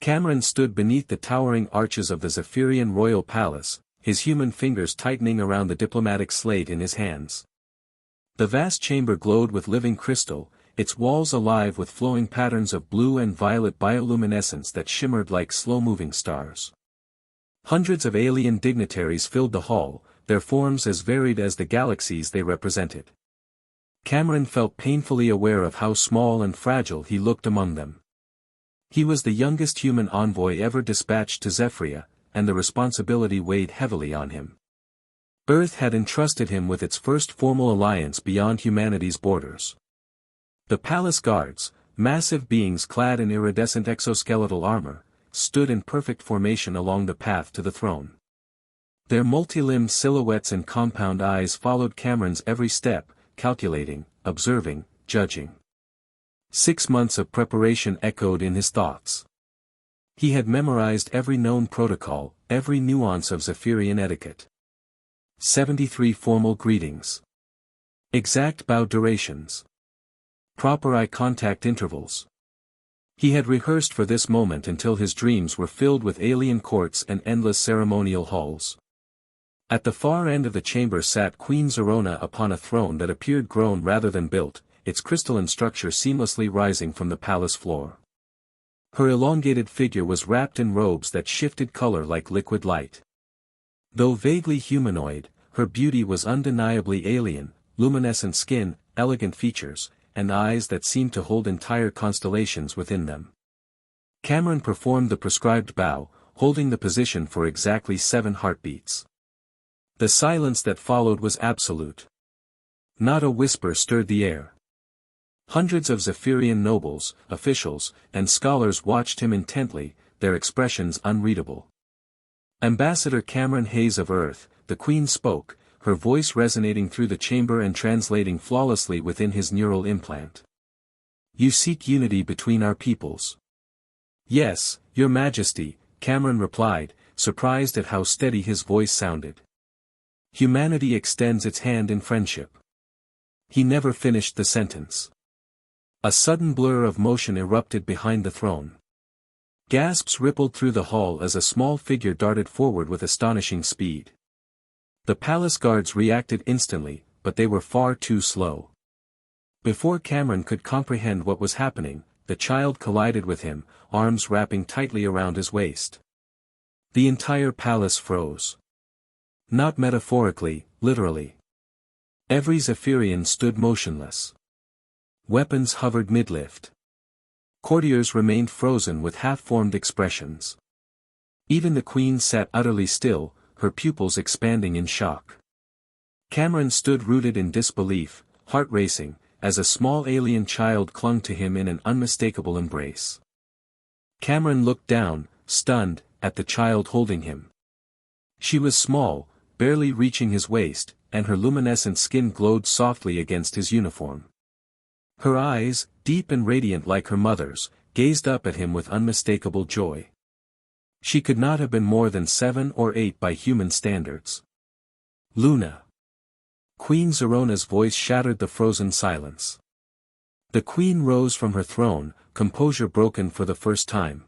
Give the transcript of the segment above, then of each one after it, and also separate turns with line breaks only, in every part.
Cameron stood beneath the towering arches of the Zephyrian royal palace, his human fingers tightening around the diplomatic slate in his hands. The vast chamber glowed with living crystal, its walls alive with flowing patterns of blue and violet bioluminescence that shimmered like slow-moving stars. Hundreds of alien dignitaries filled the hall, their forms as varied as the galaxies they represented. Cameron felt painfully aware of how small and fragile he looked among them. He was the youngest human envoy ever dispatched to Zephyria, and the responsibility weighed heavily on him. Earth had entrusted him with its first formal alliance beyond humanity's borders. The palace guards, massive beings clad in iridescent exoskeletal armor, stood in perfect formation along the path to the throne. Their multi-limbed silhouettes and compound eyes followed Cameron's every step, calculating, observing, judging. 6 months of preparation echoed in his thoughts. He had memorized every known protocol, every nuance of Zephyrian etiquette. 73 formal greetings. Exact bow durations. Proper eye contact intervals. He had rehearsed for this moment until his dreams were filled with alien courts and endless ceremonial halls. At the far end of the chamber sat Queen Zerona upon a throne that appeared grown rather than built, its crystalline structure seamlessly rising from the palace floor. Her elongated figure was wrapped in robes that shifted color like liquid light. Though vaguely humanoid, her beauty was undeniably alien, luminescent skin, elegant features, and eyes that seemed to hold entire constellations within them. Cameron performed the prescribed bow, holding the position for exactly 7 heartbeats. The silence that followed was absolute. Not a whisper stirred the air. Hundreds of Zephyrian nobles, officials, and scholars watched him intently, their expressions unreadable. Ambassador Cameron Hayes of Earth, the Queen spoke, her voice resonating through the chamber and translating flawlessly within his neural implant. You seek unity between our peoples. Yes, Your Majesty, Cameron replied, surprised at how steady his voice sounded. Humanity extends its hand in friendship. He never finished the sentence. A sudden blur of motion erupted behind the throne. Gasps rippled through the hall as a small figure darted forward with astonishing speed. The palace guards reacted instantly, but they were far too slow. Before Cameron could comprehend what was happening, the child collided with him, arms wrapping tightly around his waist. The entire palace froze. Not metaphorically, literally. Every Zephyrian stood motionless. Weapons hovered mid-lift. Courtiers remained frozen with half-formed expressions. Even the queen sat utterly still, her pupils expanding in shock. Cameron stood rooted in disbelief, heart racing, as a small alien child clung to him in an unmistakable embrace. Cameron looked down, stunned, at the child holding him. She was small, barely reaching his waist, and her luminescent skin glowed softly against his uniform. Her eyes, deep and radiant like her mother's, gazed up at him with unmistakable joy. She could not have been more than 7 or 8 by human standards. Luna. Queen Zerona's voice shattered the frozen silence. The queen rose from her throne, composure broken for the first time.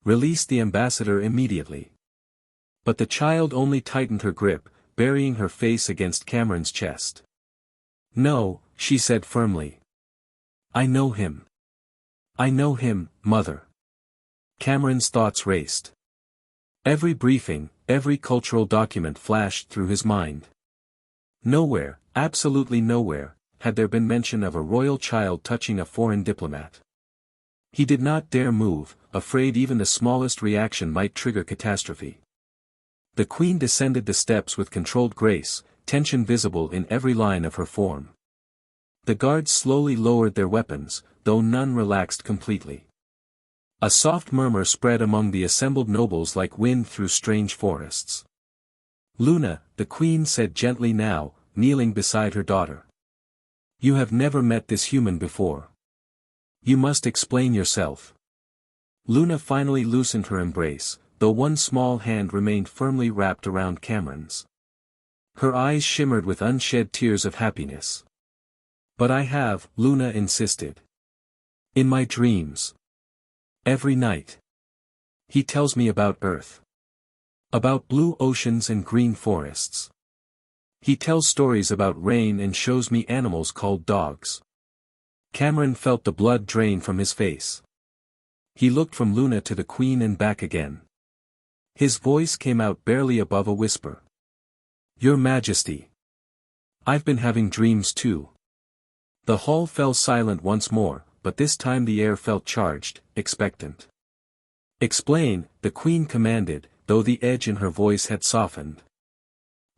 Release the ambassador immediately. But the child only tightened her grip, burying her face against Cameron's chest. No, she said firmly. I know him. I know him, mother. Cameron's thoughts raced. Every briefing, every cultural document flashed through his mind. Nowhere, absolutely nowhere, had there been mention of a royal child touching a foreign diplomat. He did not dare move, afraid even the smallest reaction might trigger catastrophe. The queen descended the steps with controlled grace, tension visible in every line of her form. The guards slowly lowered their weapons, though none relaxed completely. A soft murmur spread among the assembled nobles like wind through strange forests. Luna, the queen said gently now, kneeling beside her daughter. You have never met this human before. You must explain yourself. Luna finally loosened her embrace, though one small hand remained firmly wrapped around Cameron's. Her eyes shimmered with unshed tears of happiness. But I have, Luna insisted. In my dreams. Every night. He tells me about Earth. About blue oceans and green forests. He tells stories about rain and shows me animals called dogs. Cameron felt the blood drain from his face. He looked from Luna to the Queen and back again. His voice came out barely above a whisper. Your Majesty. I've been having dreams too. The hall fell silent once more, but this time the air felt charged, expectant. Explain, the Queen commanded, though the edge in her voice had softened.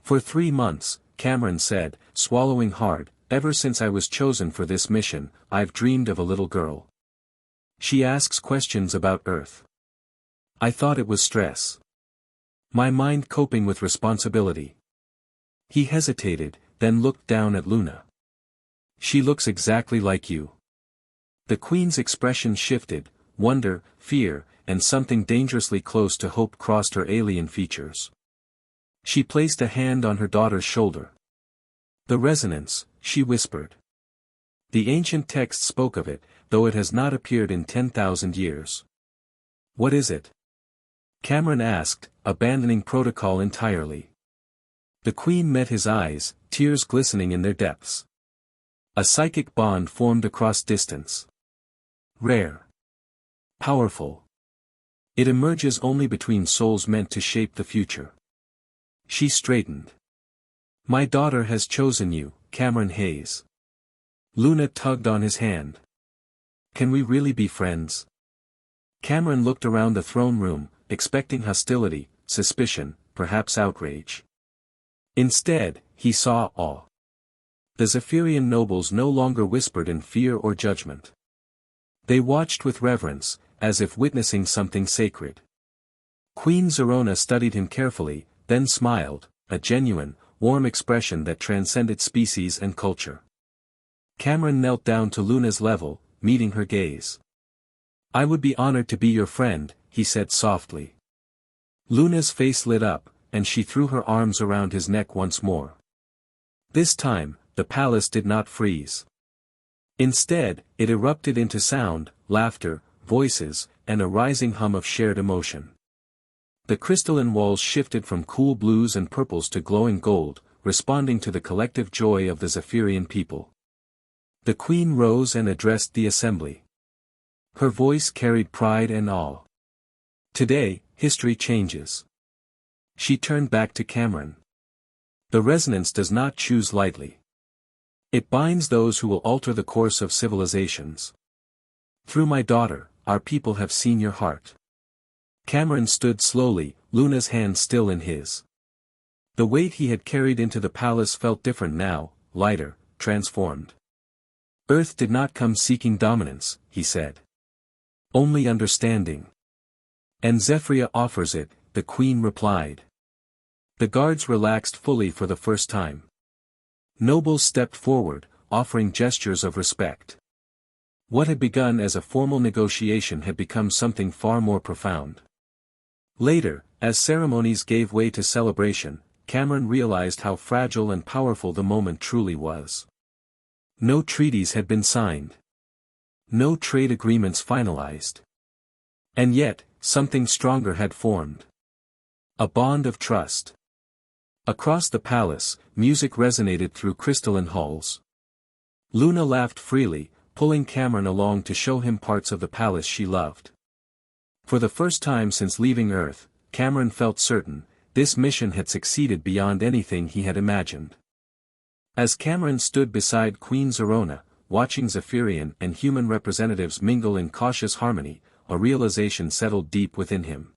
For 3 months, Cameron said, swallowing hard, ever since I was chosen for this mission, I've dreamed of a little girl. She asks questions about Earth. I thought it was stress. My mind coping with responsibility. He hesitated, then looked down at Luna. She looks exactly like you. The Queen's expression shifted, wonder, fear, and something dangerously close to hope crossed her alien features. She placed a hand on her daughter's shoulder. The resonance, she whispered. The ancient text spoke of it, though it has not appeared in 10,000 years. What is it? Cameron asked, abandoning protocol entirely. The Queen met his eyes, tears glistening in their depths. A psychic bond formed across distance. Rare. Powerful. It emerges only between souls meant to shape the future. She straightened. My daughter has chosen you, Cameron Hayes. Luna tugged on his hand. Can we really be friends? Cameron looked around the throne room, expecting hostility, suspicion, perhaps outrage. Instead, he saw awe. The Zephyrian nobles no longer whispered in fear or judgment. They watched with reverence, as if witnessing something sacred. Queen Zerona studied him carefully, then smiled, a genuine, warm expression that transcended species and culture. Cameron knelt down to Luna's level, meeting her gaze. I would be honored to be your friend, he said softly. Luna's face lit up, and she threw her arms around his neck once more. This time, the palace did not freeze. Instead, it erupted into sound, laughter, voices, and a rising hum of shared emotion. The crystalline walls shifted from cool blues and purples to glowing gold, responding to the collective joy of the Zephyrian people. The Queen rose and addressed the assembly. Her voice carried pride and awe. Today, history changes. She turned back to Cameron. The resonance does not choose lightly. It binds those who will alter the course of civilizations. Through my daughter, our people have seen your heart. Cameron stood slowly, Luna's hand still in his. The weight he had carried into the palace felt different now, lighter, transformed. Earth did not come seeking dominance, he said. Only understanding. And Zephyria offers it, the Queen replied. The guards relaxed fully for the first time. Nobles stepped forward, offering gestures of respect. What had begun as a formal negotiation had become something far more profound. Later, as ceremonies gave way to celebration, Cameron realized how fragile and powerful the moment truly was. No treaties had been signed. No trade agreements finalized. And yet, something stronger had formed. A bond of trust. Across the palace, music resonated through crystalline halls. Luna laughed freely, pulling Cameron along to show him parts of the palace she loved. For the first time since leaving Earth, Cameron felt certain, this mission had succeeded beyond anything he had imagined. As Cameron stood beside Queen Zerona, watching Zephyrian and human representatives mingle in cautious harmony, a realization settled deep within him.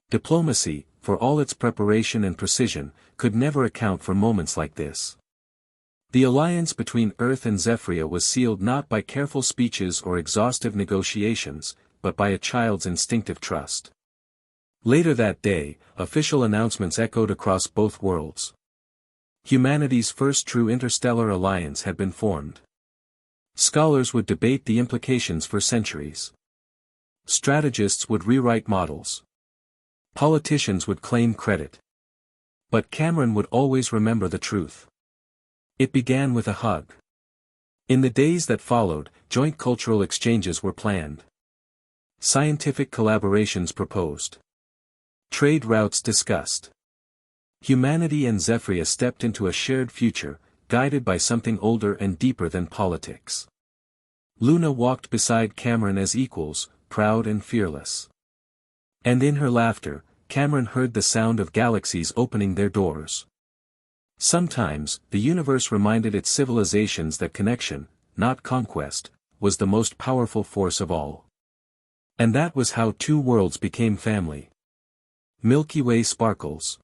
Diplomacy, for all its preparation and precision, could never account for moments like this. The alliance between Earth and Zephyria was sealed not by careful speeches or exhaustive negotiations, but by a child's instinctive trust. Later that day, official announcements echoed across both worlds. Humanity's first true interstellar alliance had been formed. Scholars would debate the implications for centuries. Strategists would rewrite models. Politicians would claim credit. But Cameron would always remember the truth. It began with a hug. In the days that followed, joint cultural exchanges were planned. Scientific collaborations proposed. Trade routes discussed. Humanity and Zephyria stepped into a shared future, guided by something older and deeper than politics. Luna walked beside Cameron as equals, proud and fearless. And in her laughter, Cameron heard the sound of galaxies opening their doors. Sometimes, the universe reminded its civilizations that connection, not conquest, was the most powerful force of all. And that was how two worlds became family. Milky Way sparkles.